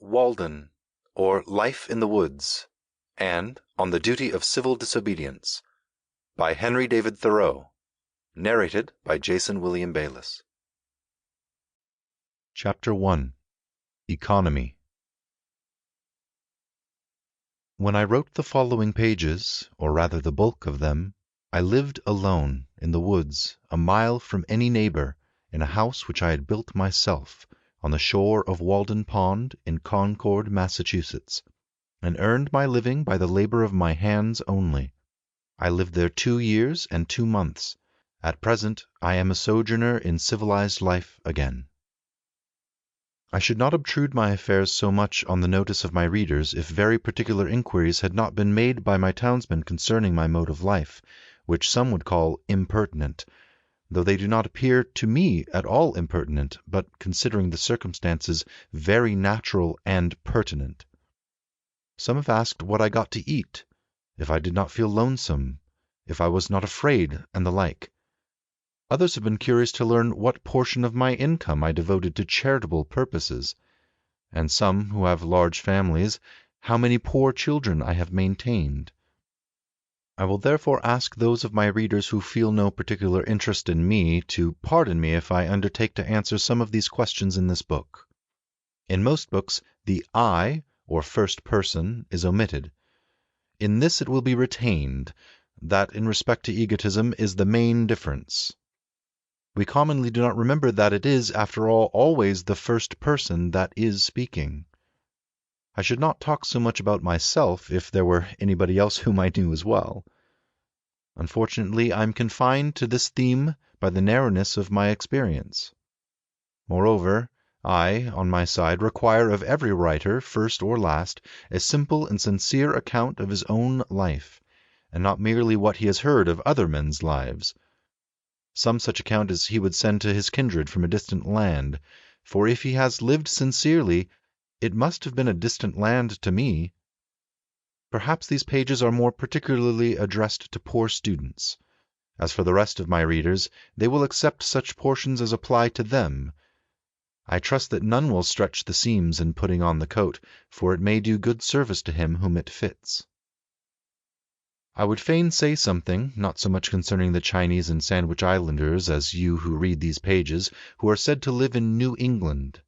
Walden, or Life in the Woods, and On the Duty of Civil Disobedience, by Henry David Thoreau, narrated by Jason William Bayless. Chapter 1. Economy. When I wrote the following pages, or rather the bulk of them, I lived alone in the woods, a mile from any neighbor, in a house which I had built myself, on the shore of Walden Pond in Concord, Massachusetts, and earned my living by the labor of my hands only. I lived there 2 years and 2 months. At present I am a sojourner in civilized life again. I should not obtrude my affairs so much on the notice of my readers if very particular inquiries had not been made by my townsmen concerning my mode of life, which some would call impertinent, though they do not appear to me at all impertinent, but, considering the circumstances, very natural and pertinent. Some have asked what I got to eat, if I did not feel lonesome, if I was not afraid, and the like. Others have been curious to learn what portion of my income I devoted to charitable purposes, and some, who have large families, how many poor children I have maintained. I will therefore ask those of my readers who feel no particular interest in me to pardon me if I undertake to answer some of these questions in this book. In most books the I, or first person, is omitted. In this it will be retained. That, in respect to egotism, is the main difference. We commonly do not remember that it is, after all, always the first person that is speaking. I should not talk so much about myself if there were anybody else whom I knew as well. Unfortunately, I am confined to this theme by the narrowness of my experience. Moreover, I, on my side, require of every writer, first or last, a simple and sincere account of his own life, and not merely what he has heard of other men's lives. Some such account as he would send to his kindred from a distant land, for if he has lived sincerely, it must have been a distant land to me. Perhaps these pages are more particularly addressed to poor students. As for the rest of my readers, they will accept such portions as apply to them. I trust that none will stretch the seams in putting on the coat, for it may do good service to him whom it fits. I would fain say something, not so much concerning the Chinese and Sandwich Islanders as you who read these pages, who are said to live in New England.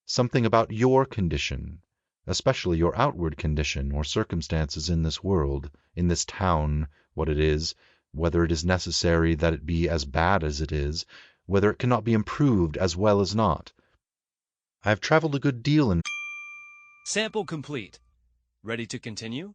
Something about your condition, especially your outward condition or circumstances in this world, in this town, what it is, whether it is necessary that it be as bad as it is, whether it cannot be improved as well as not. I have traveled a good deal in... Sample complete. Ready to continue?